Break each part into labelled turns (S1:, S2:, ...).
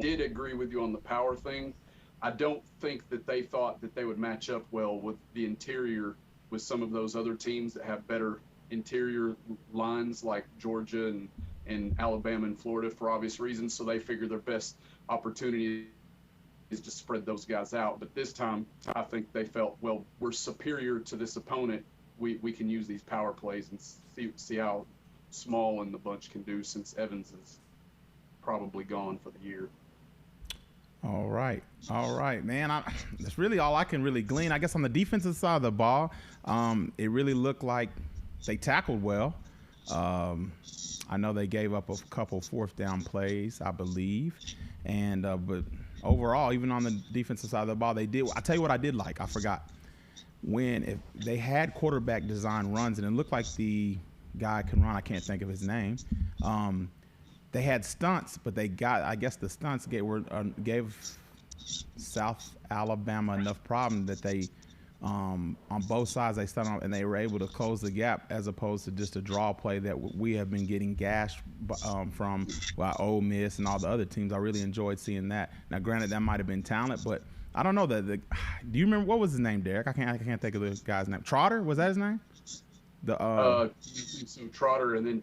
S1: did agree with you on the power thing. I don't think that they thought that they would match up well with the interior with some of those other teams that have better interior lines like Georgia and Alabama and Florida for obvious reasons. So they figure their best opportunity is to spread those guys out. But this time, I think they felt, well, we're superior to this opponent. We can use these power plays and see how small and the bunch can do since Evans is probably gone for the year.
S2: All right, man. That's really all I can really glean. I guess on the defensive side of the ball, it really looked like they tackled well. I know they gave up a couple fourth down plays, I believe, and but overall, even on the defensive side of the ball, they did. I tell you what, I did like. I forgot if they had quarterback design runs, and it looked like the guy can run. I can't think of his name. They had stunts, but I guess the stunts gave South Alabama enough problem that they, on both sides, they stunned on, and they were able to close the gap as opposed to just a draw play that we have been getting gashed from Ole Miss and all the other teams. I really enjoyed seeing that. Now, granted, that might have been talent, but I don't know. Do you remember what was his name, Derek? I can't think of the guy's name. Trotter, was that his name?
S1: So Trotter, and then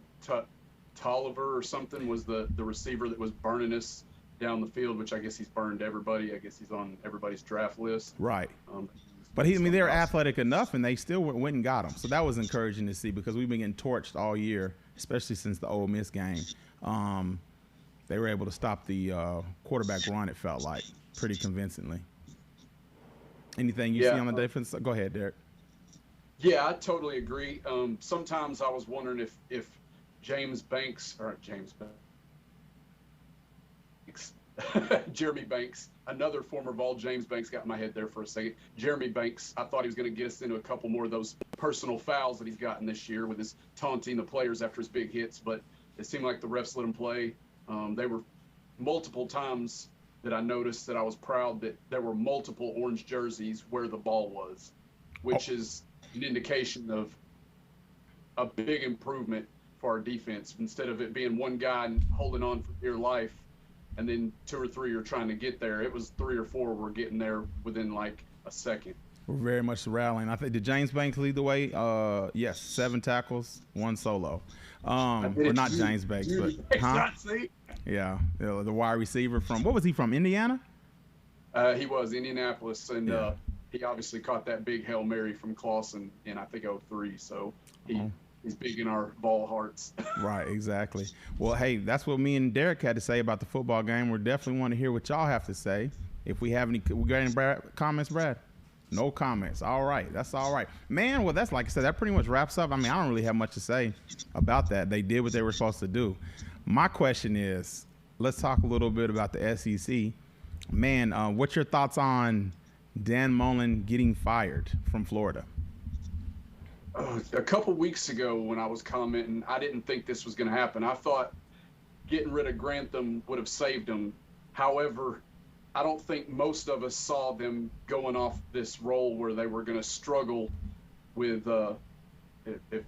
S1: Tolliver or something was the receiver that was burning us down the field, which I guess he's burned everybody. I guess he's on everybody's draft list.
S2: Right. But they were athletic enough, and they still went and got him. So that was encouraging to see because we've been getting torched all year, especially since the Ole Miss game. They were able to stop the quarterback run, it felt like, pretty convincingly. Anything you see on the defense? Go ahead, Derek.
S1: Yeah, I totally agree. Sometimes I was wondering if Jeremy Banks, another former Vol, James Banks, got in my head there for a second. Jeremy Banks, I thought he was going to get us into a couple more of those personal fouls that he's gotten this year with his taunting the players after his big hits, but it seemed like the refs let him play. They were multiple times that I noticed that I was proud that there were multiple orange jerseys where the ball was, which is an indication of a big improvement for our defense. Instead of it being one guy holding on for dear life and then two or three are trying to get there, it was three or four were getting there within like a second.
S2: We're very much rallying. I think, did James Banks lead the way? Yes, 7 tackles, 1 solo. Or not James Banks, but yeah, the wide receiver from, what was he from, Indiana?
S1: He was Indianapolis, and he obviously caught that big Hail Mary from Clausen in, I think, 03, so he's big in our ball hearts.
S2: Right, exactly. Well, hey, that's what me and Derek had to say about the football game. We definitely want to hear what y'all have to say. If we have any, we got any comments, Brad? No comments. All right. That's all right. Man, well, that's like I said, that pretty much wraps up. I mean, I don't really have much to say about that. They did what they were supposed to do. My question is, let's talk a little bit about the SEC. Man, what's your thoughts on Dan Mullen getting fired from Florida?
S1: A couple weeks ago when I was commenting, I didn't think this was going to happen. I thought getting rid of Grantham would have saved him. However, I don't think most of us saw them going off this role where they were going to struggle with, it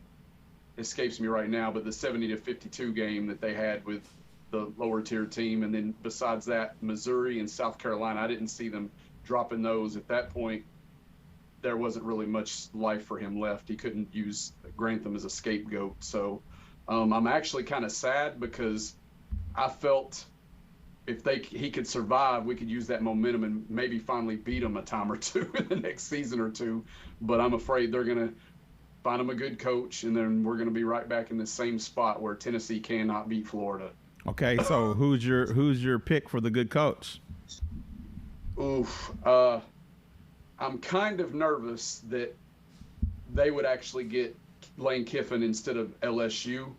S1: escapes me right now, but the 70-52 game that they had with the lower tier team. And then besides that, Missouri and South Carolina, I didn't see them dropping those. At that point, there wasn't really much life for him left. He couldn't use Grantham as a scapegoat. So I'm actually kind of sad because I felt if he could survive, we could use that momentum and maybe finally beat him a time or two in the next season or two. But I'm afraid they're going to find him a good coach, and then we're going to be right back in the same spot where Tennessee cannot beat Florida.
S2: Okay, so who's your pick for the good coach?
S1: Oof. I'm kind of nervous that they would actually get Lane Kiffin instead of LSU,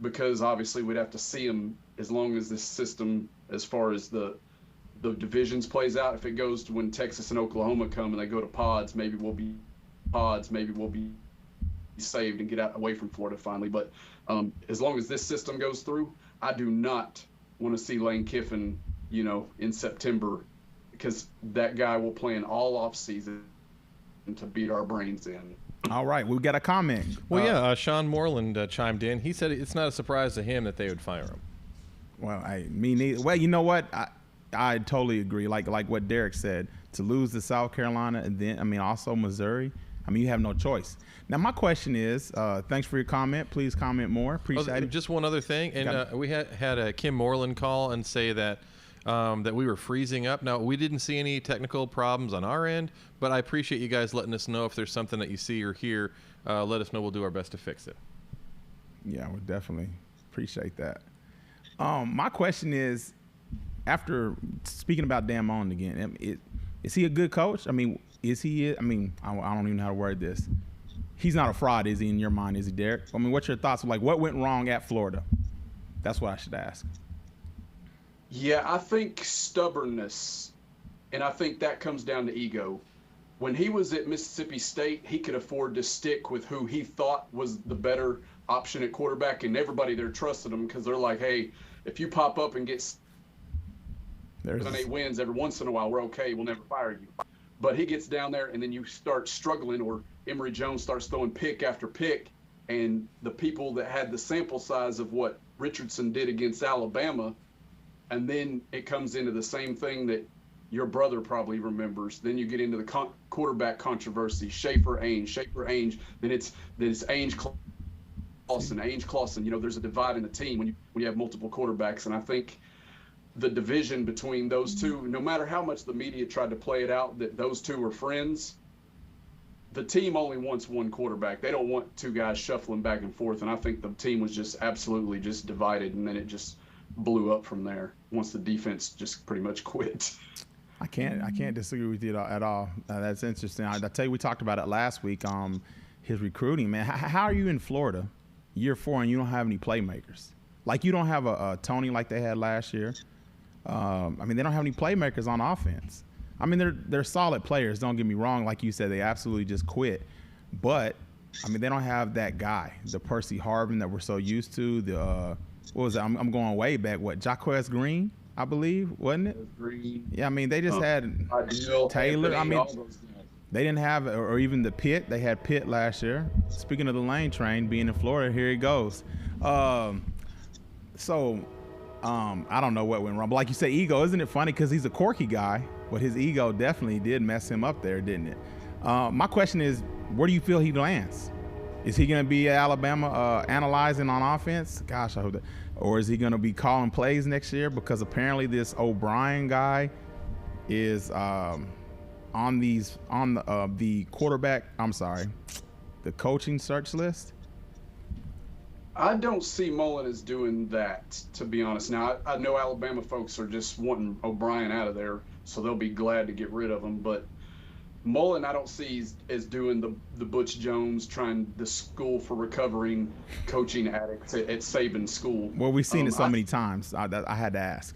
S1: because obviously we'd have to see him as long as this system, as far as the divisions plays out. If it goes to when Texas and Oklahoma come and they go to pods, maybe we'll be saved and get out away from Florida finally. But as long as this system goes through, I do not want to see Lane Kiffin, in September, because that guy will plan all off season to beat our brains in.
S2: All right, we've got a comment.
S3: Well, Sean Moreland chimed in. He said it's not a surprise to him that they would fire him.
S2: Well, me neither. Well, you know what? I totally agree. Like what Derek said, to lose to South Carolina and then also Missouri. You have no choice. Now my question is, thanks for your comment. Please comment more. Appreciate it.
S3: Just one other thing, and we had Kim Moreland call and say that that we were freezing up. Now we didn't see any technical problems on our end, but I appreciate you guys letting us know if there's something that you see or hear. Let us know. We'll do our best to fix it.
S2: Yeah, we definitely appreciate that. My question is, after speaking about Dan Mullen again, is he a good coach? Is he? I don't even know how to word this. He's not a fraud, is he, in your mind? Is he, Derek? What's your thoughts? Like, what went wrong at Florida? That's what I should ask.
S1: Yeah, I think stubbornness, and I think that comes down to ego. When he was at Mississippi State, he could afford to stick with who he thought was the better option at quarterback, and everybody there trusted him because they're like, hey, if you pop up and get 7-8 wins every once in a while, we're okay. We'll never fire you. But he gets down there, and then you start struggling, or Emory Jones starts throwing pick after pick, and the people that had the sample size of what Richardson did against Alabama, and then it comes into the same thing that your brother probably remembers. Then you get into the quarterback controversy, Schaefer Ainge. Then it's Ainge Clausen. There's a divide in the team when you have multiple quarterbacks, and I think the division between those two, no matter how much the media tried to play it out that those two are friends, the team only wants one quarterback. They don't want two guys shuffling back and forth, and I think the team was just absolutely just divided, and then it just blew up from there once the defense just pretty much quit.
S2: I can't disagree with you at all. That's interesting. I tell you, we talked about it last week. His recruiting, man. How are you in Florida, year 4, and you don't have any playmakers? Like, you don't have a Tony like they had last year. They don't have any playmakers on offense. They're solid players. Don't get me wrong. Like you said, they absolutely just quit. But they don't have that guy, the Percy Harvin that we're so used to. The what was it? I'm going way back. What, Jaquez Green, I believe, wasn't it?
S1: Green.
S2: Yeah, they just had Taylor. They didn't have, or even the Pitt. They had Pitt last year. Speaking of the Lane Train being in Florida, here it goes. I don't know what went wrong. But like you say, ego, isn't it funny? Because he's a quirky guy, but his ego definitely did mess him up there, didn't it? My question is, where do you feel he lands? Is he going to be Alabama analyzing on offense? Gosh, I hope that. Or is he going to be calling plays next year? Because apparently this O'Brien guy is on the quarterback. The coaching search list.
S1: I don't see Mullen as doing that, to be honest. Now, I know Alabama folks are just wanting O'Brien out of there, so they'll be glad to get rid of him. But Mullen, I don't see as doing the Butch Jones trying the school for recovering coaching addicts at Saban school.
S2: Well, we've seen it so many times. I had to ask.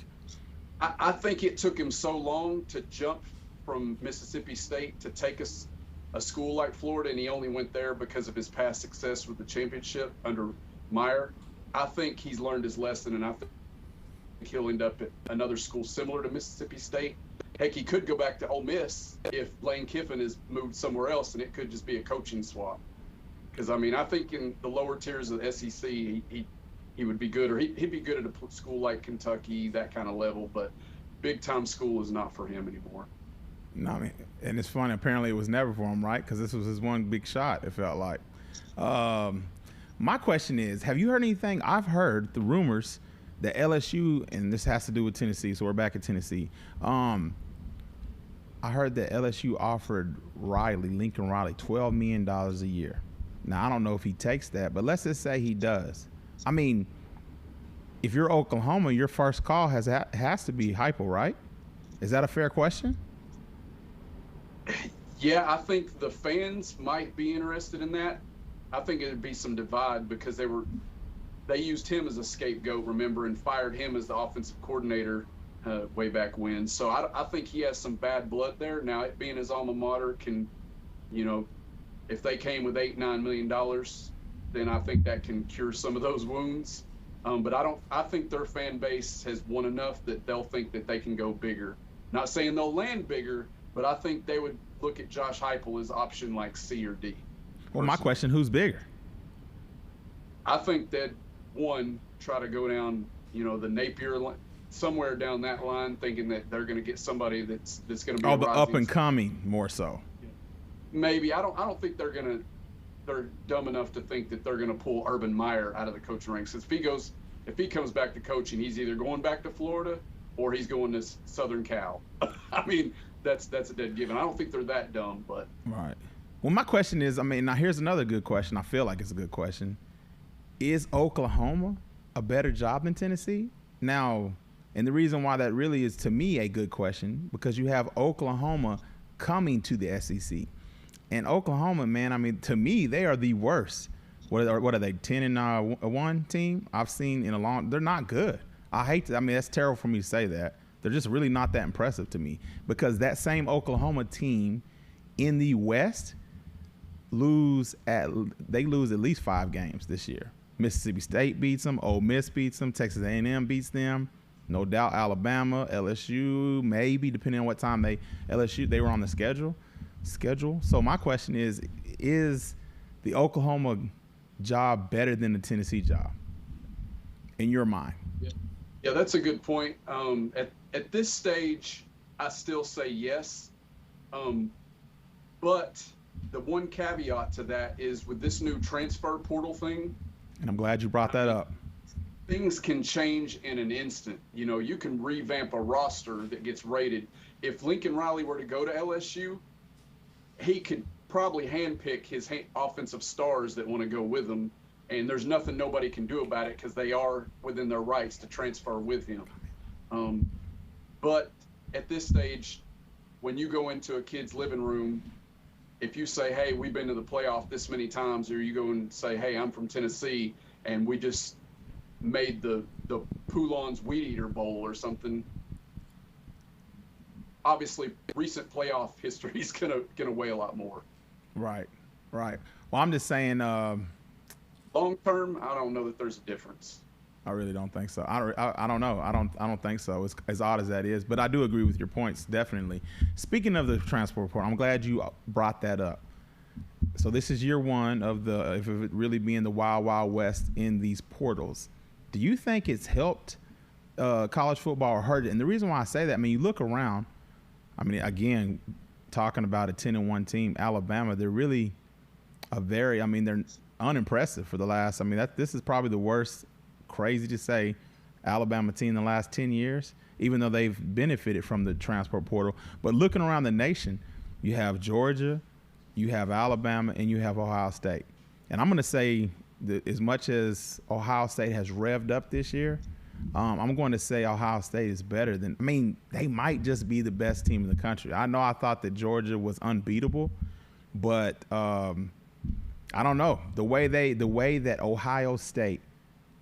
S1: I think it took him so long to jump from Mississippi State to take a school like Florida, and he only went there because of his past success with the championship under Meyer. I think he's learned his lesson, and I think he'll end up at another school similar to Mississippi State. Heck, he could go back to Ole Miss if Lane Kiffin is moved somewhere else, and it could just be a coaching swap. Because, I think in the lower tiers of the SEC, he would be good, or he'd be good at a school like Kentucky, that kind of level, but big-time school is not for him anymore.
S2: No, and it's funny. Apparently it was never for him, right? Because this was his one big shot, it felt like. My question is, have you heard anything? I've heard the rumors that LSU, and this has to do with Tennessee, so we're back at Tennessee. I heard that LSU offered Lincoln Riley, $12 million a year. Now, I don't know if he takes that, but let's just say he does. If you're Oklahoma, your first call has to be Heupel, right? Is that a fair question?
S1: Yeah, I think the fans might be interested in that. I think it'd be some divide because they used him as a scapegoat, remember, and fired him as the offensive coordinator way back when. So I think he has some bad blood there. Now, it being his alma mater can, if they came with $8-9 million, then I think that can cure some of those wounds. But I think their fan base has won enough that they'll think that they can go bigger. Not saying they'll land bigger, but I think they would look at Josh Heupel as option like C or D.
S2: Well, my question, who's bigger? I
S1: think that one, try to go down, the Napier somewhere down that line, thinking that they're going to get somebody that's going to be
S2: Oh,
S1: a
S2: the
S1: rising
S2: up and coming more so.
S1: Maybe I don't think they're dumb enough to think that they're gonna pull Urban Meyer out of the coaching ranks. If he comes back to coaching, he's either going back to Florida or he's going to Southern Cal. I mean, that's a dead given. I don't think they're that dumb, but
S2: right. Well, my question is, I mean, now here's another good question. I feel like it's a good question. Is Oklahoma a better job than Tennessee? Now, and the reason why that really is to me a good question, because you have Oklahoma coming to the SEC. And Oklahoma, man, I mean, to me, they are the worst. What are they, 10-1 team? I've seen in a long – they're not good. I mean, that's terrible for me to say that. They're just really not that impressive to me, because that same Oklahoma team in the West lose at least 5 games this year. Mississippi State beats them. Ole Miss beats them. Texas A&M beats them. No doubt Alabama, LSU, maybe, depending on what time they were on the schedule. So my question is the Oklahoma job better than the Tennessee job in your mind?
S1: Yeah, that's a good point. At this stage, I still say yes. But the one caveat to that is with this new transfer portal thing.
S2: And I'm glad you brought that up.
S1: Things can change in an instant. You know, you can revamp a roster that gets rated. If Lincoln Riley were to go to LSU, he could probably handpick his offensive stars that want to go with him, and there's nothing nobody can do about it because they are within their rights to transfer with him. But at this stage, when you go into a kid's living room, if you say, hey, we've been to the playoff this many times, or you go and say, hey, I'm from Tennessee, and we just made the Poulan's Weed Eater Bowl or something, obviously recent playoff history is gonna weigh a lot more. Right.
S2: Well, I'm just saying.
S1: Long term, I don't know that there's a difference.
S2: I really don't think so. I don't know. I don't think so. It's as odd as that is, but I do agree with your points, definitely. Speaking of the transfer report, I'm glad you brought that up. So this is year one of it really being the wild, wild west in these portals. Do you think it's helped college football or hurt it? And the reason why I say that, I mean, you look around. I mean, again, talking about a 10-1 team, Alabama, they're really they're unimpressive for the last, this is probably the worst, crazy to say, Alabama team in the last 10 years, even though they've benefited from the transfer portal. But looking around the nation, you have Georgia, you have Alabama, and you have Ohio State. And I'm going to say that as much as Ohio State has revved up this year, I'm going to say Ohio State is better than – they might just be the best team in the country. I know I thought that Georgia was unbeatable, but I don't know. The way that Ohio State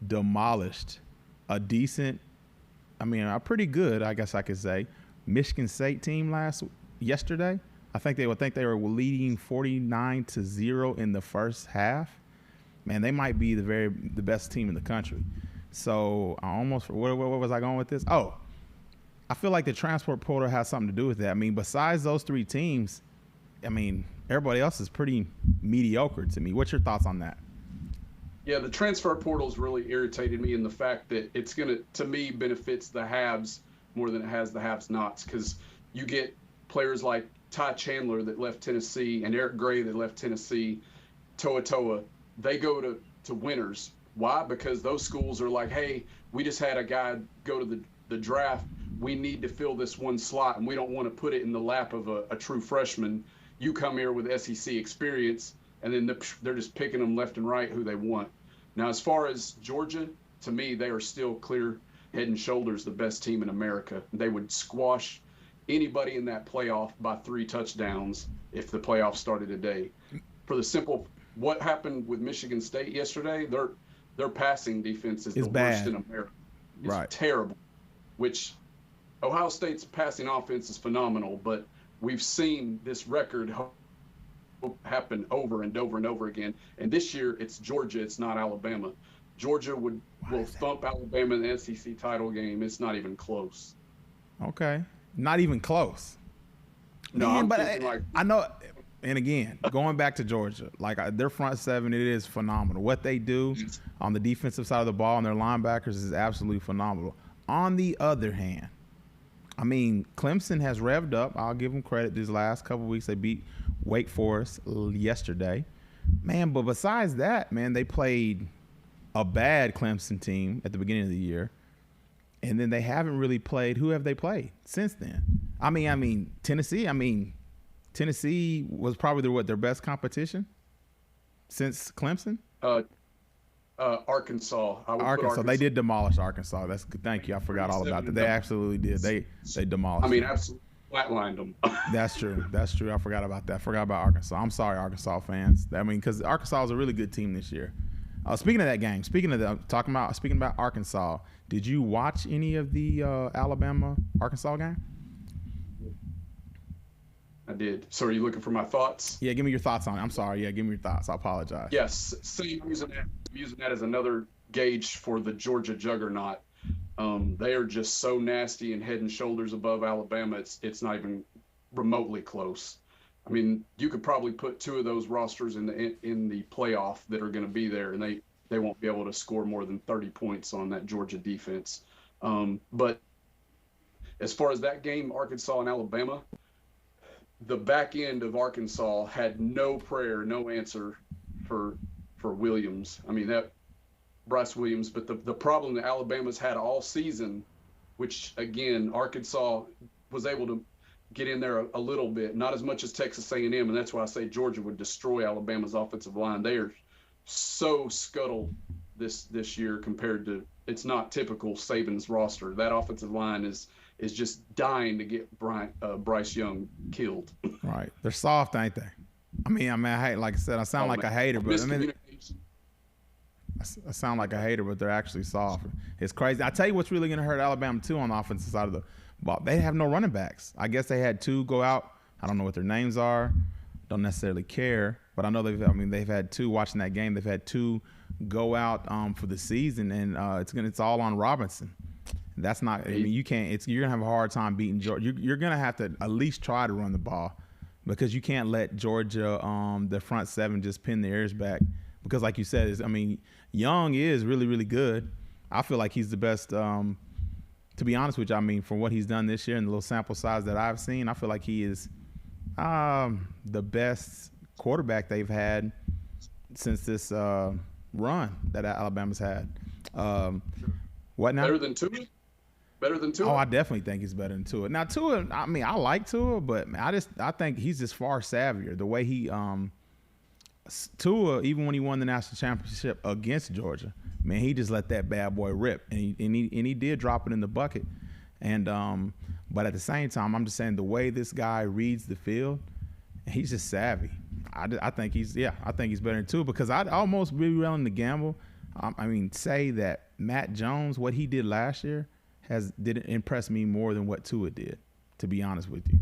S2: demolished a decent – a pretty good, I guess I could say, Michigan State team yesterday. I think they were leading 49-0 in the first half. Man, they might be the best team in the country. So I almost, where was I going with this? Oh, I feel like the transport portal has something to do with that. Besides those 3 teams, everybody else is pretty mediocre to me. What's your thoughts on that?
S1: Yeah, the transfer portal's really irritated me in the fact that it's to me, benefits the haves more than it has the have-nots, because you get players like Ty Chandler that left Tennessee and Eric Gray that left Tennessee, Toa. They go to winners. Why? Because those schools are like, hey, we just had a guy go to the draft. We need to fill this one slot, and we don't want to put it in the lap of a true freshman. You come here with SEC experience, and then they're just picking them left and right who they want. Now, as far as Georgia, to me, they are still clear head and shoulders the best team in America. They would squash anybody in that playoff by 3 touchdowns if the playoff started today. For the simple, what happened with Michigan State yesterday, their passing defense is the worst in America. It's terrible, which Ohio State's passing offense is phenomenal, but we've seen this record happen over and over and over again. And this year it's Georgia, it's not Alabama. Georgia will thump Alabama in the SEC title game. It's not even close.
S2: Okay. Not even close.
S1: No,
S2: man, but I know. And again, going back to Georgia, their front seven, it is phenomenal. What they do on the defensive side of the ball and their linebackers is absolutely phenomenal. On the other hand, I mean, Clemson has revved up. I'll give them credit. These last couple of weeks, they beat Wake Forest yesterday. Man, but besides that, man, they played a bad Clemson team at the beginning of the year. And then they haven't really played. Who have they played since then? I mean, Tennessee. I mean, Tennessee was probably their best competition since Clemson.
S1: Arkansas.
S2: Arkansas. They did demolish Arkansas. That's good. Thank you. I forgot all about that. They absolutely did. They demolished.
S1: I mean, absolutely flatlined them.
S2: That's true. That's true. I forgot about that. I forgot about Arkansas. I'm sorry, Arkansas fans. I mean, because Arkansas is a really good team this year. Speaking of that game, speaking about Arkansas, did you watch any of the Alabama-Arkansas game?
S1: I did. So are you looking for my thoughts?
S2: Yeah, give me your thoughts on it. I'm sorry. Yeah, give me your thoughts. I apologize.
S1: Yes, same using that as another gauge for the Georgia juggernaut. They are just so nasty and head and shoulders above Alabama. It's not even remotely close. I mean, you could probably put two of those rosters in the playoff that are going to be there, and they won't be able to score more than 30 points on that Georgia defense. But as far as that game, Arkansas and Alabama, the back end of Arkansas had no prayer, no answer for Williams. I mean, that Bryce Williams. But the problem that Alabama's had all season, which again Arkansas was able to get in there a little bit, not as much as Texas A&M, and that's why I say Georgia would destroy Alabama's offensive line. They are so scuttled this year compared to, it's not typical Saban's roster. That offensive line is just dying to get Bryce Young killed.
S2: Right, they're soft, ain't they? I mean, I hate, like I said, I sound like a hater, but I mean, I sound like a hater, but they're actually soft. It's crazy. I tell you what's really going to hurt Alabama too on the offensive side of the ball. They have no running backs. I guess they had two go out. I don't know what their names are. Don't necessarily care, but I know they've had two watching that game. They've had two go out for the season, and it's all on Robinson. That's not. I mean, you can't. You're gonna have a hard time beating Georgia. You're gonna have to at least try to run the ball, because you can't let Georgia the front seven just pin the ears back. Because like you said, Young is really, really good. I feel like he's the best. To be honest with you, I mean, for what he's done this year and the little sample size that I've seen, I feel like he is the best quarterback they've had since this run that Alabama's had. What now?
S1: Better than Tua? Better than Tua?
S2: Oh, I definitely think he's better than Tua. Now, Tua, I mean, I like Tua, but I think he's just far savvier. The way he Tua, even when he won the national championship against Georgia, man, he just let that bad boy rip, and he did drop it in the bucket. And but at the same time, I'm just saying the way this guy reads the field, he's just savvy. I think he's better than Tua, because I'd almost be willing to gamble. I mean, say that Matt Jones, what he did last year, didn't impress me more than what Tua did, to be honest with you.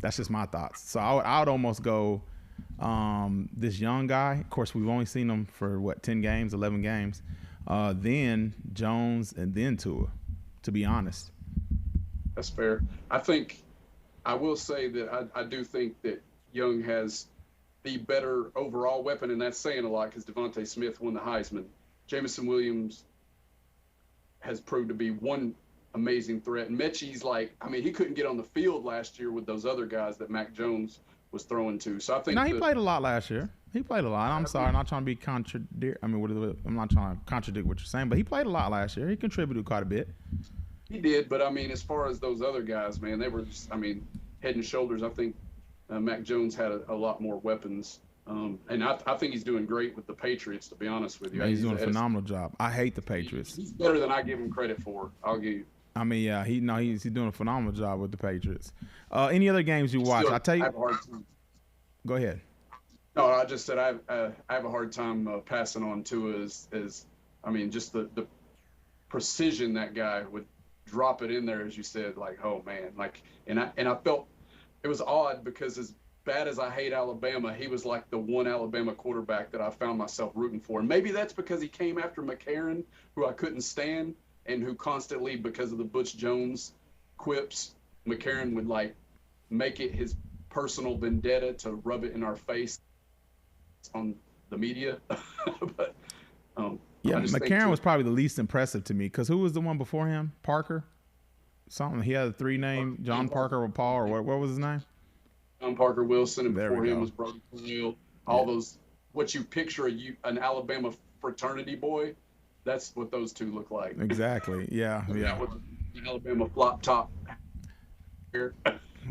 S2: That's just my thoughts. So I would almost go this young guy. Of course, we've only seen him for 10 games, 11 games. Then Jones, and then Tua, to be honest.
S1: That's fair. I will say that I do think that Young has the better overall weapon, and that's saying a lot because Devontae Smith won the Heisman. Jameson Williams has proved to be one amazing threat. And Mechie's he couldn't get on the field last year with those other guys that Mac Jones was throwing to. So I think
S2: he played a lot last year. He played a lot. I'm sorry, I'm not trying to be I'm not trying to contradict what you're saying, but he played a lot last year. He contributed quite a bit.
S1: He did, but I mean, as far as those other guys, man, they were just, head and shoulders. I think Mac Jones had a lot more weapons. And I think he's doing great with the Patriots, to be honest with you.
S2: Yeah, he's doing a phenomenal job. I hate the Patriots.
S1: He's better than I give him credit for. I'll give you.
S2: I mean, yeah, he's doing a phenomenal job with the Patriots. Any other games you watch? I tell you.
S1: I have a hard time.
S2: Go ahead.
S1: No, I just said I have a hard time passing on Tua as just the precision that guy would drop it in there, as you said. Oh man, and I felt it was odd because as bad as I hate Alabama, he was like the one Alabama quarterback that I found myself rooting for. And maybe that's because he came after McCarron, who I couldn't stand, and who constantly, because of the Butch Jones quips, McCarron would make it his personal vendetta to rub it in our face on the media. But
S2: Yeah,
S1: I just think
S2: McCarron
S1: too-
S2: was probably the least impressive to me because who was the one before him? Parker? Something. He had a three name, John Parker or Paul, or what was his name?
S1: John Parker Wilson, and
S2: There we
S1: before him
S2: go.
S1: was Brody Khalil. All those, what you picture an Alabama fraternity boy, that's what those two look like.
S2: Exactly. Yeah. Yeah.
S1: With the Alabama flop top hair.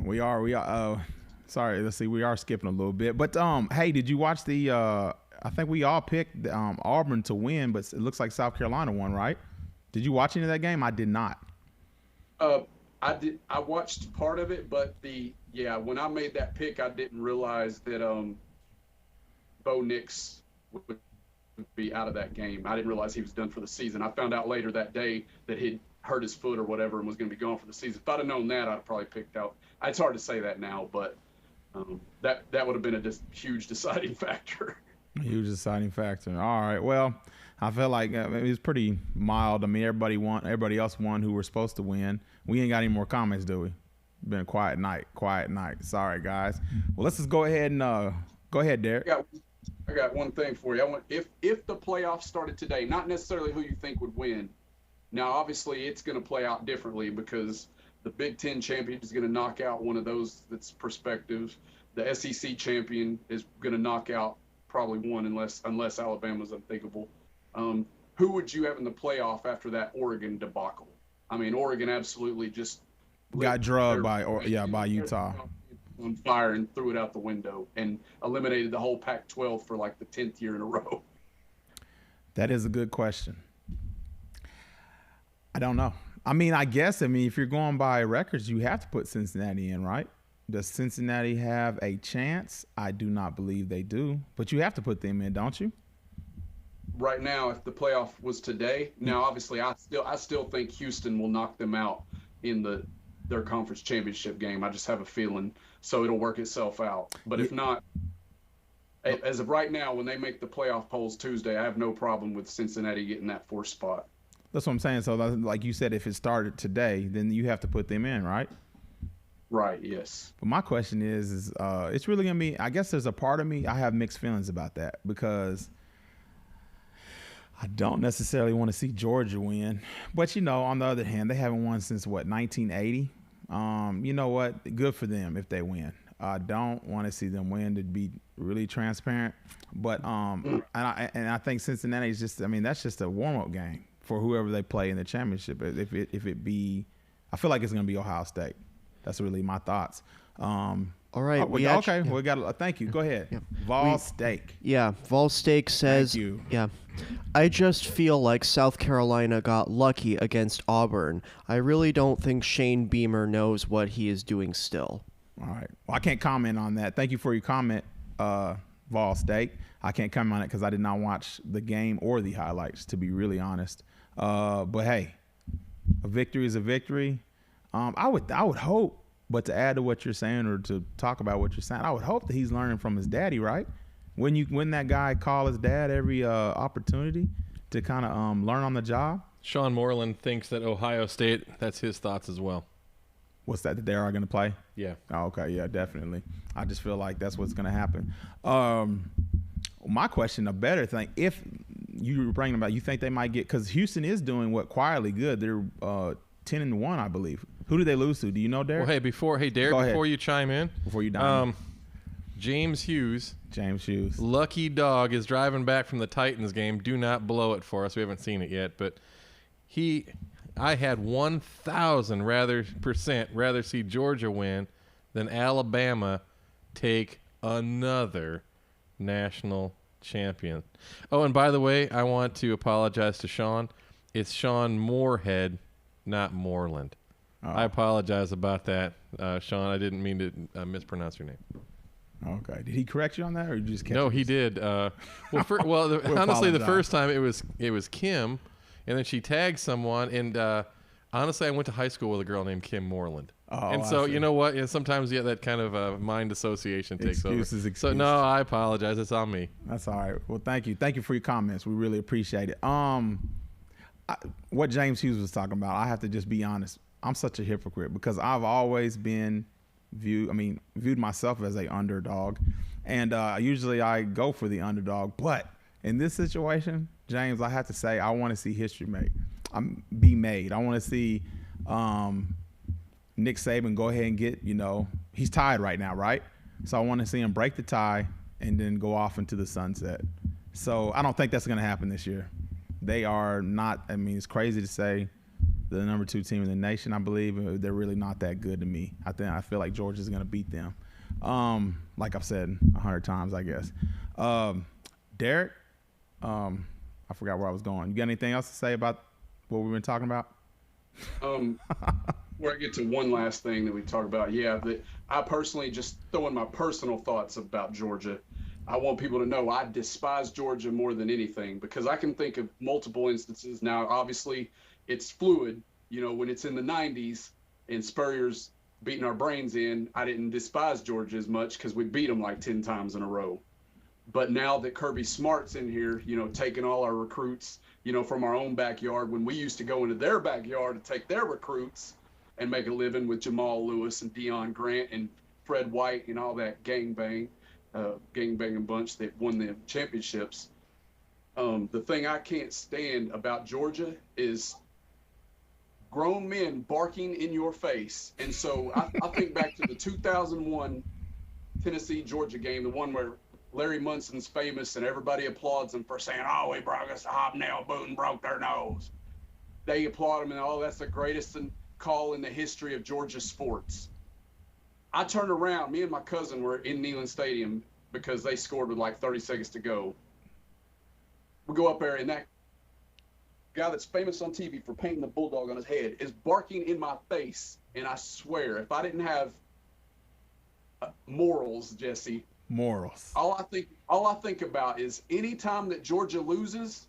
S2: We are. Sorry. Let's see. We are skipping a little bit, but hey, did you watch the? I think we all picked Auburn to win, but it looks like South Carolina won, right? Did you watch any of that game? I did not.
S1: I did. I watched part of it, but when I made that pick, I didn't realize that Bo Nix would be out of that game. I didn't realize he was done for the season. I found out later that day that he'd hurt his foot or whatever and was going to be gone for the season. If I'd have known that, I'd probably picked out. It's hard to say that now, but that would have been a huge deciding factor.
S2: Huge deciding factor. All right. Well, I felt like it was pretty mild. I mean, everybody won. Everybody else won who were supposed to win. We ain't got any more comments, do we? Been a quiet night. Quiet night. Sorry, guys. Well, let's just go ahead and go ahead, Derek.
S1: I got one thing for you. I want if the playoffs started today, not necessarily who you think would win. Now, obviously, it's going to play out differently because the Big Ten champion is going to knock out one of those that's prospective. The SEC champion is going to knock out probably one unless Alabama's unthinkable. Who would you have in the playoff after that Oregon debacle? I mean, Oregon absolutely just
S2: got drugged by Utah
S1: on fire and threw it out the window and eliminated the whole Pac-12 for like the 10th year in a row.
S2: That is a good question. I don't know. I mean, if you're going by records, you have to put Cincinnati in, right? Does Cincinnati have a chance? I do not believe they do, but you have to put them in, don't you?
S1: Right now, if the playoff was today, now obviously I still think Houston will knock them out in their conference championship game. I just have a feeling, so it'll work itself out. But if not, as of right now, when they make the playoff polls Tuesday, I have no problem with Cincinnati getting that 4th spot.
S2: That's what I'm saying. So, like you said, if it started today, then you have to put them in, right?
S1: Right. Yes.
S2: But my question is it's really gonna be. I guess there's a part of me I have mixed feelings about that because I don't necessarily want to see Georgia win, but on the other hand, they haven't won since 1980. You know what? Good for them if they win. I don't want to see them win, to be really transparent. But and I think Cincinnati is just. I mean, that's just a warm-up game for whoever they play in the championship. If it be, I feel like it's going to be Ohio State. That's really my thoughts.
S4: All right.
S2: We got. Thank you. Go ahead.
S4: Yeah.
S2: Vol Steak.
S4: Yeah. Vol Steak says.
S2: Thank you.
S4: Yeah. I just feel like South Carolina got lucky against Auburn. I really don't think Shane Beamer knows what he is doing still.
S2: All right. Well, I can't comment on that. Thank you for your comment, Vol Steak. I can't comment on it because I did not watch the game or the highlights, to be really honest. But hey, a victory is a victory. I would hope, but to add to what you're saying or to talk about what you're saying, I would hope that he's learning from his daddy, right? When that guy call his dad every opportunity to kind of learn on the job.
S3: Sean Moreland thinks that Ohio State, that's his thoughts as well.
S2: What's that they are going to play?
S3: Yeah.
S2: Oh, okay. Yeah, definitely. I just feel like that's what's going to happen. My question, a better thing, if you were bringing about, you think they might get, because Houston is doing quietly good. They're 10-1, I believe. Who did they lose to? Do you know, Derek?
S3: Well, hey, Derek, before you chime in,
S2: before you dive
S3: James Hughes, lucky dog, is driving back from the Titans game. Do not blow it for us. We haven't seen it yet, but I had 1,000% rather see Georgia win than Alabama take another national champion. Oh, and by the way, I want to apologize to Sean. It's Sean Moorhead, not Moreland. Oh. I apologize about that, Sean. I didn't mean to mispronounce your name.
S2: Okay. Did he correct you on that, or you just?
S3: No, he did. Honestly, the first time it was Kim, and then she tagged someone, and honestly, I went to high school with a girl named Kim Moreland. Oh, and so you know what? Yeah, sometimes that kind of mind association takes over. So no, I apologize. It's on me.
S2: That's all right. Well, thank you for your comments. We really appreciate it. What James Hughes was talking about, I have to just be honest. I'm such a hypocrite because I've always been viewed myself as a underdog, and usually I go for the underdog. But in this situation, James, I have to say I want to see history be made. I want to see Nick Saban go ahead and get, he's tied right now, right? So I want to see him break the tie and then go off into the sunset. So I don't think that's going to happen this year. They are not, it's crazy to say the number 2 team in the nation, I believe. They're really not that good to me. I feel like Georgia's going to beat them. Like I've said 100 times, I guess. Derek, I forgot where I was going. You got anything else to say about what we've been talking about?
S1: Where I get to one last thing that we talk about, that I personally, just throwing my personal thoughts about Georgia, I want people to know I despise Georgia more than anything, because I can think of multiple instances. Now, obviously, it's fluid. When it's in the 90s and Spurrier's beating our brains in, I didn't despise Georgia as much because we beat them like 10 times in a row. But now that Kirby Smart's in here, taking all our recruits, from our own backyard, when we used to go into their backyard to take their recruits and make a living with Jamal Lewis and Deion Grant and Fred White and all that gangbanging bunch that won the championships. The thing I can't stand about Georgia is grown men barking in your face. And so I think back to the 2001 Tennessee-Georgia game, the one where Larry Munson's famous and everybody applauds him for saying, "Oh, he brought us a hobnail boot and broke their nose." They applaud him and, "Oh, that's the greatest call in the history of Georgia sports." I turned around. Me and my cousin were in Neyland Stadium because they scored with like 30 seconds to go. We go up there, and that guy that's famous on TV for painting the bulldog on his head is barking in my face. And I swear, if I didn't have morals, Jesse, all I think about is any time that Georgia loses,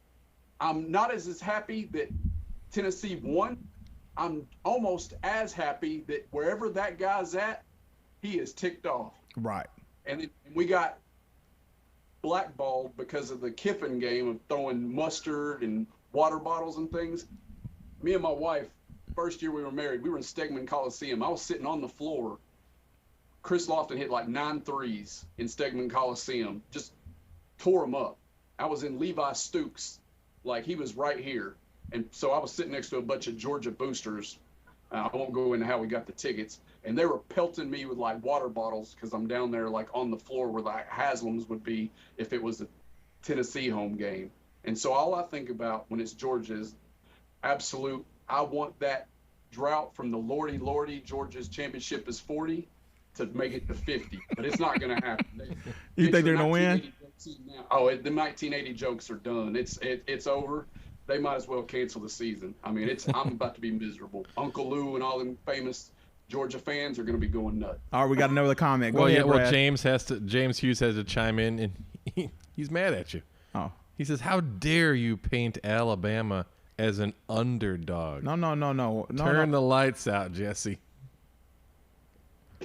S1: I'm not as happy that Tennessee won. I'm almost as happy that wherever that guy's at, he is ticked off.
S2: Right.
S1: And we got blackballed because of the Kiffin game of throwing mustard and water bottles and things. Me and my wife, first year we were married, we were in Stegman Coliseum. I was sitting on the floor. Chris Lofton hit like 9 threes in Stegman Coliseum, just tore him up. I was in Levi Stooks, like he was right here. And so I was sitting next to a bunch of Georgia boosters. I won't go into how we got the tickets. And they were pelting me with like water bottles because I'm down there like on the floor where the Haslams would be if it was a Tennessee home game. And so all I think about when it's Georgia is absolute, I want that drought from the Lordy, Georgia's championship is 40 to make it to 50. But it's not going to happen.
S2: You think they're going to win?
S1: Oh, the 1980 jokes are done. It's over. They might as well cancel the season. I'm about to be miserable. Uncle Lou and all them famous Georgia fans are going to be going nuts.
S2: All right, we got another comment. Go ahead, Brad.
S3: James Hughes has to chime in, and he's mad at you.
S2: Oh.
S3: He says, "How dare you paint Alabama as an underdog?"
S2: No.
S3: Turn the lights out, Jesse.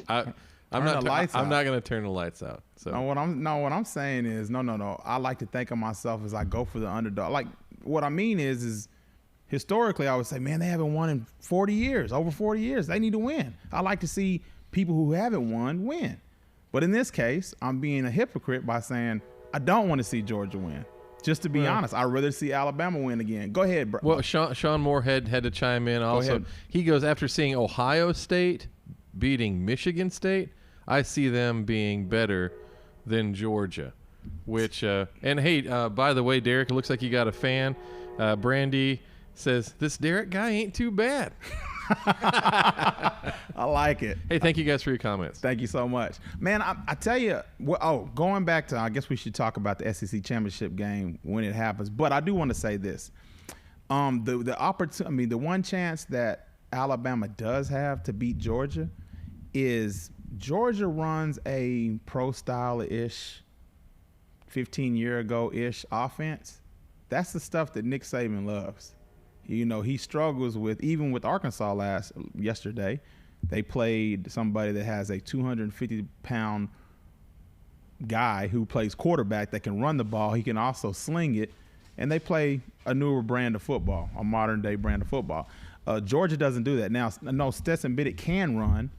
S3: I'm not going to turn the lights out. So
S2: what I'm saying is no. I like to think of myself as I go for the underdog. Like what I mean is historically I would say, man, they haven't won in 40 years, over 40 years. They need to win. I like to see people who haven't won win. But in this case, I'm being a hypocrite by saying I don't want to see Georgia win. Just to be honest, I'd rather see Alabama win again. Go ahead, bro.
S3: Well, Sean Moorhead had to chime in also. He goes, after seeing Ohio State beating Michigan State, I see them being better than Georgia. Which and hey, by the way, Derek, it looks like you got a fan. Brandy says, this Derek guy ain't too bad.
S2: I like it.
S3: Hey, thank you guys for your comments.
S2: Thank you so much, man. I tell you, going back to, I guess we should talk about the SEC championship game when it happens. But I do want to say this: the opportunity, the one chance that Alabama does have to beat Georgia is Georgia runs a pro style-ish 15-year ago-ish offense. That's the stuff that Nick Saban loves. He struggles with, even with Arkansas yesterday, they played somebody that has a 250-pound guy who plays quarterback that can run the ball. He can also sling it, and they play a newer brand of football, a modern-day brand of football. Georgia doesn't do that. Now, no, Stetson Bennett can run,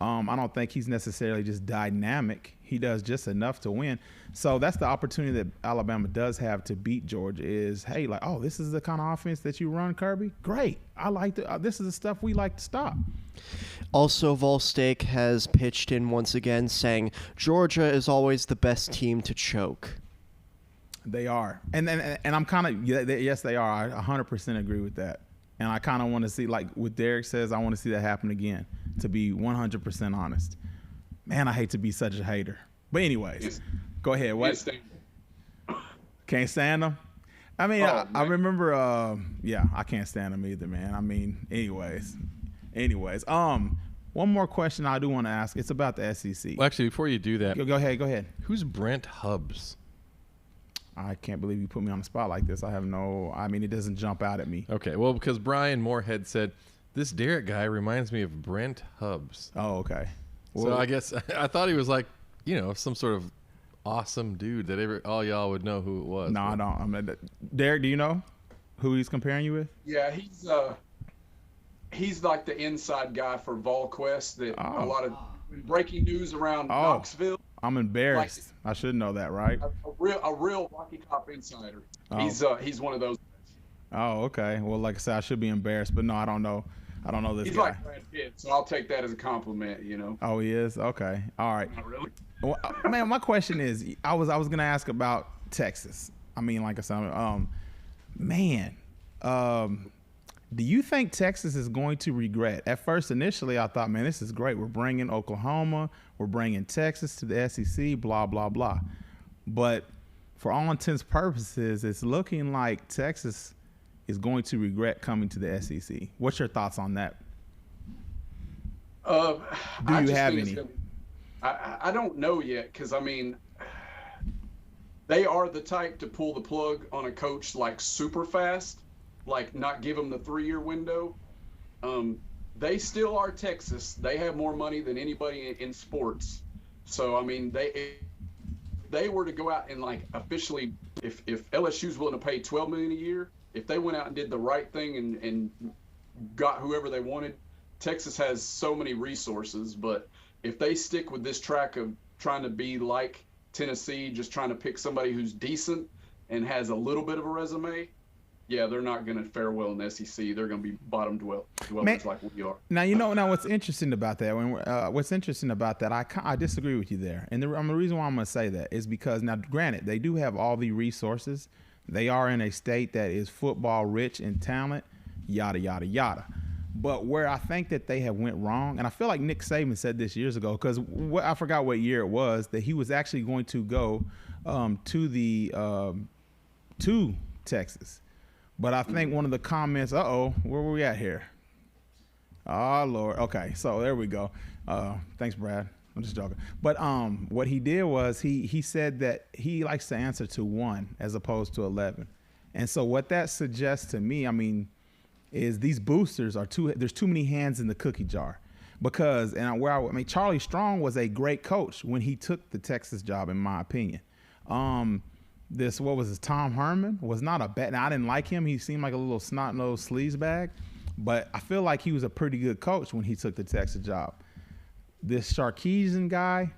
S2: I don't think he's necessarily just dynamic. He does just enough to win. So that's the opportunity that Alabama does have to beat Georgia is, hey, like, oh, this is the kind of offense that you run, Kirby? Great. I like this is the stuff we like to stop.
S4: Also, Volstake has pitched in once again saying Georgia is always the best team to choke.
S2: They are. And I'm kind of, yes, they are. I 100% agree with that. And I kind of want to see, like what Derek says, I want to see that happen again, to be 100% honest. Man, I hate to be such a hater. But anyways, go ahead. What? Can't stand them? I mean, I remember, I can't stand them either, man. I mean, anyways. One more question I do want to ask. It's about the SEC.
S3: Well, actually, before you do that.
S2: Go ahead.
S3: Who's Brent Hubbs?
S2: I can't believe you put me on the spot like this. It doesn't jump out at me.
S3: Okay, well, because Brian Moorhead said, this Derek guy reminds me of Brent Hubbs.
S2: Oh, okay.
S3: Well, so I guess I thought he was like, some sort of awesome dude that all y'all would know who it was.
S2: No, I don't. Derek, do you know who he's comparing you with?
S1: Yeah, he's like the inside guy for VolQuest. That a lot of breaking news around Knoxville.
S2: I'm embarrassed. I should know that, right?
S1: A real Rocky Top insider. He's one of those guys.
S2: Oh, okay. Well, like I said, I should be embarrassed, but no, I don't know. I don't know this
S1: He's
S2: guy.
S1: like Brad Pitt, so I'll take that as a compliment.
S2: Oh, he is? Okay. All right.
S1: Not really.
S2: Well, man, my question is, I was gonna ask about Texas. I mean, like I said, do you think Texas is going to regret? At first, initially, I thought, man, this is great. We're bringing Oklahoma, we're bringing Texas to the SEC, blah, blah, blah. But for all intents and purposes, it's looking like Texas is going to regret coming to the SEC. What's your thoughts on that?
S1: Do
S2: you have any?
S1: I don't know yet, because, I mean, they are the type to pull the plug on a coach like super fast. Like not give them the 3-year window. They still are Texas. They have more money than anybody in sports. So I mean, if they were to go out and like officially, if LSU's willing to pay $12 million a year, if they went out and did the right thing and got whoever they wanted, Texas has so many resources. But if they stick with this track of trying to be like Tennessee, just trying to pick somebody who's decent and has a little bit of a resume, yeah, they're not going to fare well in the SEC. They're going to be bottom dwellers like we are.
S2: Now what's interesting about that? I disagree with you there, and the reason why I'm going to say that is because now, granted, they do have all the resources. They are in a state that is football rich in talent, yada yada yada. But where I think that they have went wrong, and I feel like Nick Saban said this years ago, because I forgot what year it was, that he was actually going to go to Texas. But I think one of the comments, where were we at here? Oh, Lord. Okay, so there we go. Thanks, Brad. I'm just joking. But what he did was he said that he likes to answer to 1 as opposed to 11. And so what that suggests to me, I mean, is these boosters there's too many hands in the cookie jar. Because, Charlie Strong was a great coach when he took the Texas job, in my opinion. Tom Herman was not a bad. Now, I didn't like him. He seemed like a little snot-nosed sleazebag, but I feel like he was a pretty good coach when he took the Texas job. This Sarkisian guy,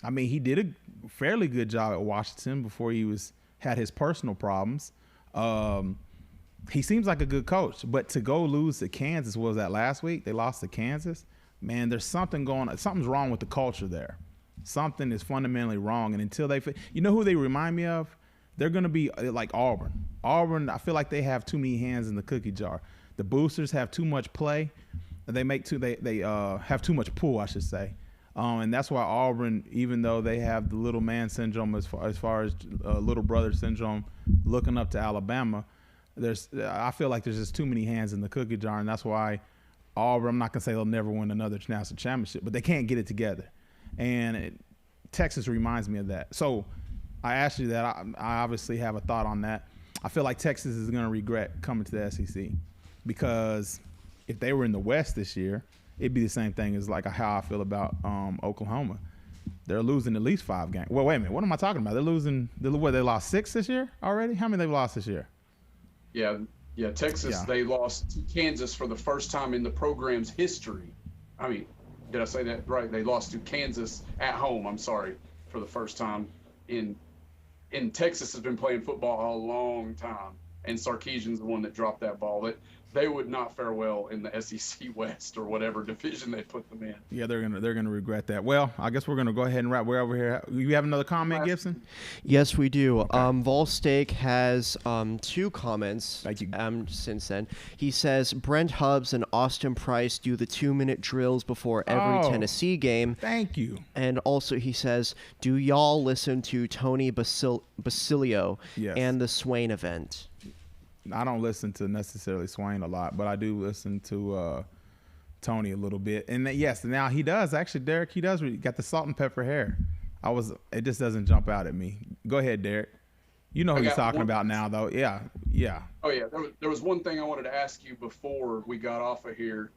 S2: I mean, he did a fairly good job at Washington before he had his personal problems. He seems like a good coach, but to go lose to Kansas, what was that last week? They lost to Kansas. Man, there's something going on. Something's wrong with the culture there. Something is fundamentally wrong, and until who they remind me of? They're going to be like Auburn. Auburn, I feel like they have too many hands in the cookie jar. The boosters have too much play. They have too much pull, I should say. And that's why Auburn, even though they have the little man syndrome as far as little brother syndrome, looking up to Alabama, I feel like there's just too many hands in the cookie jar, and that's why Auburn, I'm not going to say they'll never win another national championship, but they can't get it together. And Texas reminds me of that. So I asked you that. I obviously have a thought on that. I feel like Texas is going to regret coming to the SEC because if they were in the West this year, it'd be the same thing as like how I feel about Oklahoma. They're losing at least 5 games. Well, wait a minute. What am I talking about? They're losing. They lost 6 this year already? How many they've lost this year?
S1: Yeah, Texas, They lost to Kansas for the first time in the program's history. I mean, Did I say that right? They lost to Kansas at home. I'm sorry, for the first time in Texas has been playing football a long time, and Sarkisian's the one that dropped that ball. That they would not fare well in the SEC West or whatever division they put them in.
S2: Yeah, they're gonna regret that. Well, I guess we're gonna go ahead and wrap. We're over here. You have another comment, Gibson?
S4: Yes, we do. Volsteak has 2 comments.
S2: Thank you.
S4: Since then. He says Brent Hubbs and Austin Price do the 2-minute drills before every Tennessee game.
S2: Thank you.
S4: And also he says, do y'all listen to Tony Basilio
S2: Yes.
S4: and the Swain event?
S2: I don't listen to necessarily Swain a lot, but I do listen to Tony a little bit. And yes, now he does actually, Derek. He does. Got the salt and pepper hair. It just doesn't jump out at me. Go ahead, Derek. You know who he's talking about now, though. Yeah.
S1: Oh yeah. There was one thing I wanted to ask you before we got off of here,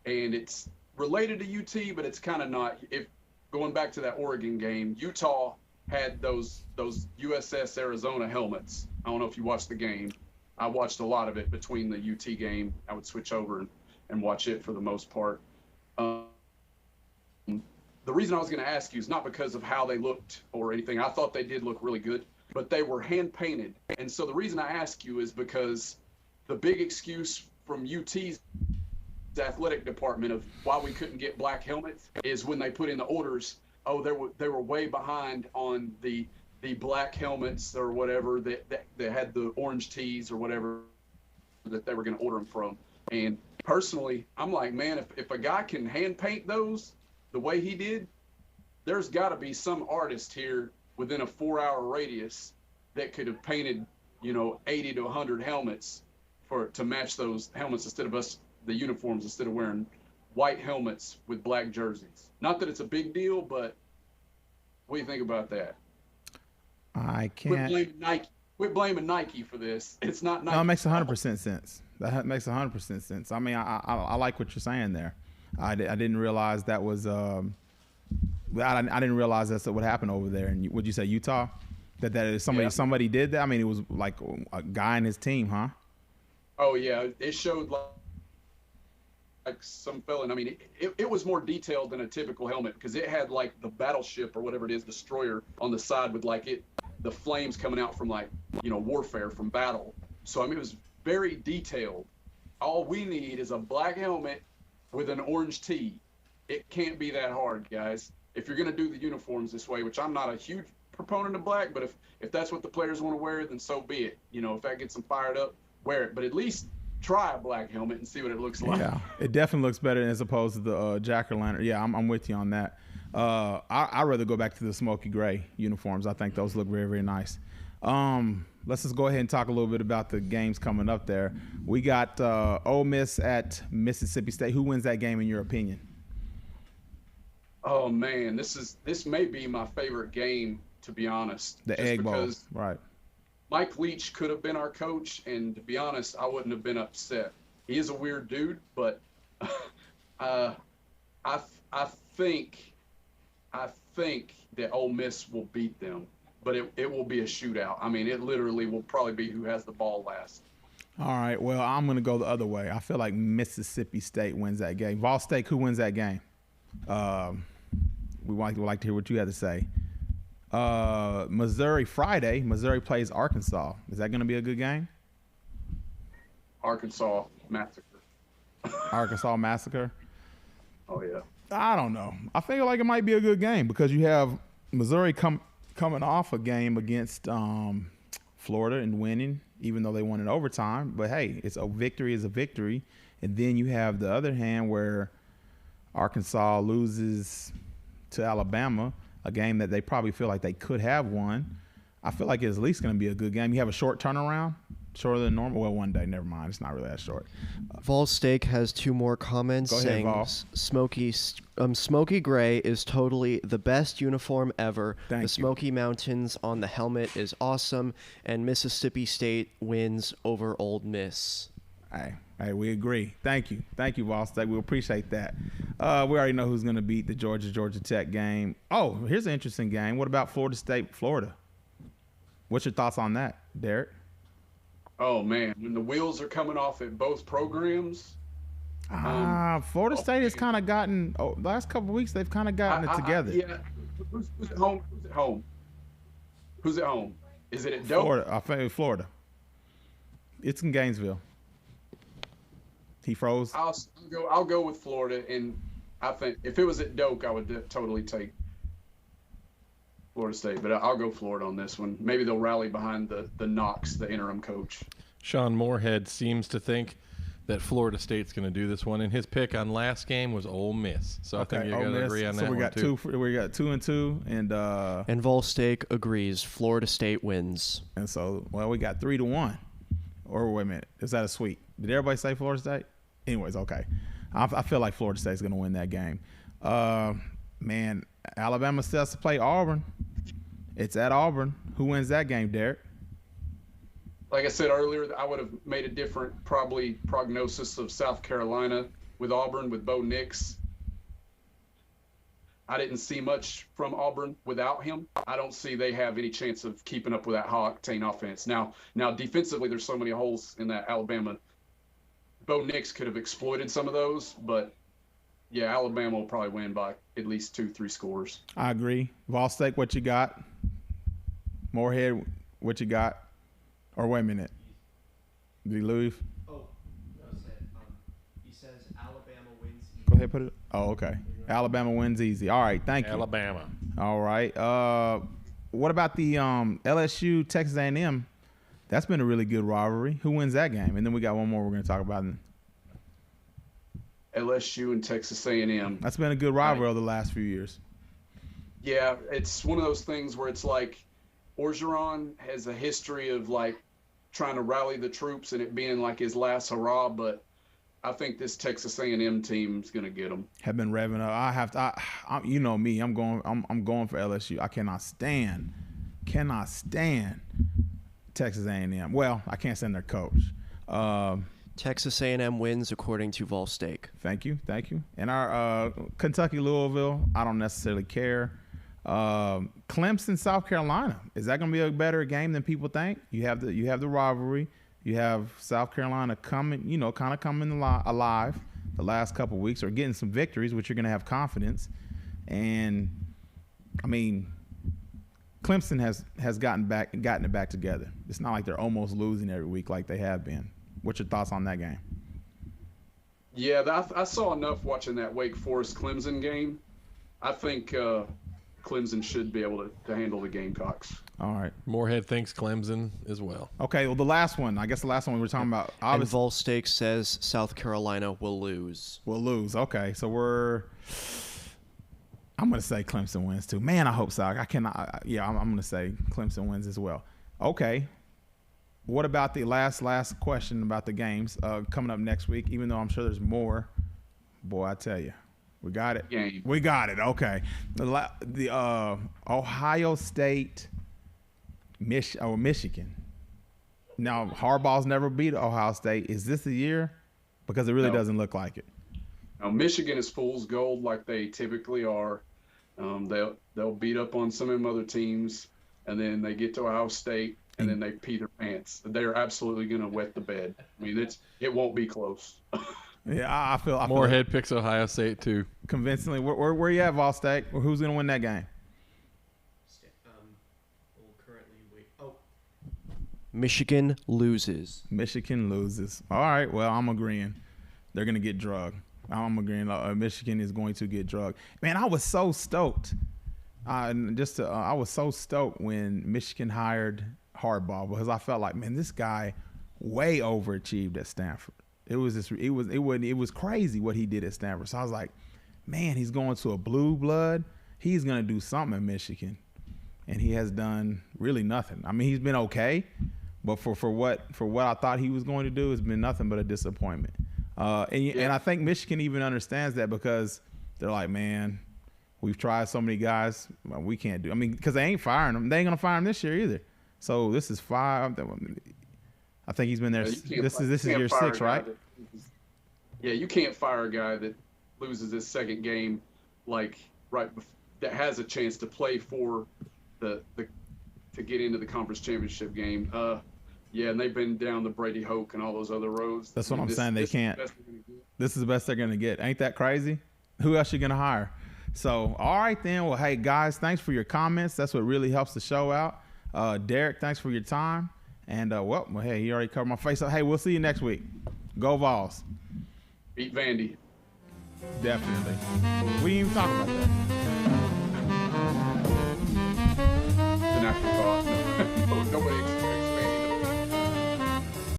S1: and it's related to UT, but it's kind of not. If going back to that Oregon game, Utah had those USS Arizona helmets. I don't know if you watched the game. I watched a lot of it between the UT game. I would switch over and watch it for the most part. The reason I was going to ask you is not because of how they looked or anything. I thought they did look really good, but they were hand painted. And so the reason I ask you is because the big excuse from UT's athletic department of why we couldn't get black helmets is when they put in the orders, they were way behind on the black helmets or whatever that had the orange tees or whatever that they were going to order them from. And personally, I'm like, man, if a guy can hand paint those the way he did, there's got to be some artist here within a 4-hour radius that could have painted, 80 to 100 helmets to match those helmets instead of the uniforms, instead of wearing white helmets with black jerseys. Not that it's a big deal, but what do you think about that?
S2: I can't.
S1: We're blaming Nike for this. It's not Nike.
S2: No, it makes 100% sense. That makes 100% sense. I mean, I like what you're saying there. I didn't realize that was. I didn't realize that's what happened over there. And would you say Utah? That is somebody did that. I mean, it was like a guy in his team, huh?
S1: Oh yeah, it showed like some fella. And I mean, it was more detailed than a typical helmet because it had like the battleship or whatever it is, destroyer on the side with the flames coming out from warfare, from battle. So I mean, it was very detailed. All we need is a black helmet with an orange tee. It can't be that hard, guys. If you're going to do the uniforms this way, which I'm not a huge proponent of black, but if that's what the players want to wear, then so be it. If that gets them fired up, wear it. But at least try a black helmet and see what it looks like.
S2: Yeah, it definitely looks better as opposed to the jack-o'-lantern. Yeah, I'm with you on that. I'd rather go back to the smoky gray uniforms. I think those look very, very nice. Let's just go ahead and talk a little bit about the games coming up there. We got Ole Miss at Mississippi State. Who wins that game in your opinion?
S1: Oh man, this may be my favorite game, to be honest.
S2: The Egg Bowl, right?
S1: Mike Leach could have been our coach, and to be honest, I wouldn't have been upset. He is a weird dude, but I think that Ole Miss will beat them, but it will be a shootout. I mean, it literally will probably be who has the ball last.
S2: All right, well, I'm going to go the other way. I feel like Mississippi State wins that game. Vol State, who wins that game? We would like to hear what you had to say. Missouri Friday. Missouri plays Arkansas. Is that going to be a good game?
S1: Arkansas massacre.
S2: Arkansas massacre.
S1: Oh yeah.
S2: I don't know. I feel like it might be a good game because you have Missouri coming off a game against Florida and winning, even though they won in overtime. But hey, it's a victory is a victory. And then you have the other hand where Arkansas loses to Alabama, a game that they probably feel like they could have won. I feel like it's at least going to be a good game. You have a short turnaround, shorter than normal. Well, one day, never mind. It's not really that short.
S4: Vol Steak has 2 more comments saying Smoky Gray is totally the best uniform ever.
S2: Thank you.
S4: The Smoky Mountains on the helmet is awesome, and Mississippi State wins over Ole Miss.
S2: Hey, we agree. Thank you, Vol Steak. We appreciate that. We already know who's going to beat the Georgia Tech game. Oh, here's an interesting game. What about Florida State, Florida? What's your thoughts on that, Derek?
S1: Oh man, when the wheels are coming off at both programs,
S2: Florida State has kind of gotten last couple of weeks. They've kind of gotten it together.
S1: Yeah. Who's at home? Who's at home? Who's at home? Is it at Doak?
S2: Florida. I think Florida. It's in Gainesville. He froze.
S1: I'll go with Florida, and I think if it was at Doak, I would totally take Florida State, but I'll go Florida on this one. Maybe they'll rally behind the Knox, the interim coach.
S3: Sean Moorhead seems to think that Florida State's going to do this one, and his pick on last game was Ole Miss. So I think you're going to agree on that
S2: one. So we got 2-2,
S4: and Vol Steak agrees. Florida State wins.
S2: And so, well, we got 3-1. Or wait a minute, is that a sweep? Did everybody say Florida State? Anyways, okay. I feel like Florida State's going to win that game. Man, Alabama still has to play Auburn. It's at Auburn. Who wins that game, Derek?
S1: Like I said earlier, I would have made a different probably prognosis of South Carolina with Auburn, with Bo Nix. I didn't see much from Auburn without him. I don't see they have any chance of keeping up with that high-octane offense. Now defensively, there's so many holes in that Alabama. Bo Nix could have exploited some of those, but yeah, Alabama will probably win by at least 2-3 scores.
S2: I agree. Vol Steak, what you got? Moorhead, what you got? Or wait a minute. Did he leave?
S4: Oh, no, he says Alabama wins easy.
S2: Go ahead, put it. Oh, okay. Alabama wins easy. All right, thank you.
S3: Alabama.
S2: All right. What about the LSU Texas A&M? That's been a really good rivalry. Who wins that game? And then we got one more we're going to talk about.
S1: LSU and Texas A&M.
S2: That's been a good rivalry over the last few years.
S1: Yeah, it's one of those things where it's like Orgeron has a history of like trying to rally the troops and it being like his last hurrah, but I think this Texas A&M team is going to get them.
S2: Have been revving up. You know me. I'm going for LSU. I cannot stand Texas A&M. Well, I can't stand their coach.
S4: Texas A&M wins according to Vol Steak.
S2: Thank you. And our Kentucky Louisville, I don't necessarily care. Clemson, South Carolina. Is that going to be a better game than people think? You have the rivalry. You have South Carolina coming, kind of coming alive the last couple of weeks, or getting some victories, which you're going to have confidence. And I mean, Clemson has gotten it back together. It's not like they're almost losing every week like they have been. What's your thoughts on that game?
S1: Yeah, I saw enough watching that Wake Forest Clemson game. I think Clemson should be able to handle the Gamecocks.
S2: All right.
S3: Moorhead thinks Clemson as well.
S2: Okay, well, the last one we were talking about.
S4: And Vol Steak says South Carolina will lose.
S2: Will lose. Okay, so I'm going to say Clemson wins too. Man, I hope so. I'm going to say Clemson wins as well. Okay. What about the last question about the games coming up next week, even though I'm sure there's more? Boy, I tell you. We got it.
S1: Game.
S2: We got it. Okay. The Ohio State, Michigan. Now, Harbaugh's never beat Ohio State. Is this the year? Because it really doesn't look like it.
S1: Now, Michigan is fool's gold like they typically are. They'll beat up on some of them other teams, and then they get to Ohio State, and then they pee their pants. They're absolutely going to wet the bed. I mean, it won't be close.
S2: Yeah, I feel
S3: Moorhead picks Ohio State too.
S2: Convincingly. Where you at, Vol Steak? Who's going to win that game?
S4: Michigan loses.
S2: Michigan loses. All right. Well, I'm agreeing. They're going to get drugged. I'm agreeing. Michigan is going to get drugged. Man, I was so stoked. I was so stoked when Michigan hired Harbaugh because I felt like, man, this guy way overachieved at Stanford. It was crazy what he did at Stanford. So I was like, man, he's going to a blue blood. He's going to do something in Michigan. And he has done really nothing. I mean, he's been okay, but for what I thought he was going to do, it's been nothing but a disappointment. And I think Michigan even understands that because they're like, man, we've tried so many guys, we can't do. I mean, because they ain't firing him. They ain't gonna fire him this year either. So this is 5. I think he's been there. This is year 6, right?
S1: You can't fire a guy that loses his second game, that has a chance to play for to get into the conference championship game. Yeah, and they've been down the Brady Hoke and all those other roads.
S2: That's what I'm saying. They can't. This is the best they're going to get. Ain't that crazy? Who else you going to hire? So, all right then. Well, hey, guys, thanks for your comments. That's what really helps the show out. Derek, thanks for your time. And, well, hey, he already covered my face. So, hey, we'll see you next week. Go Vols.
S1: Beat Vandy.
S2: Definitely. We didn't even talk about that.
S1: It's an afterthought. Nobody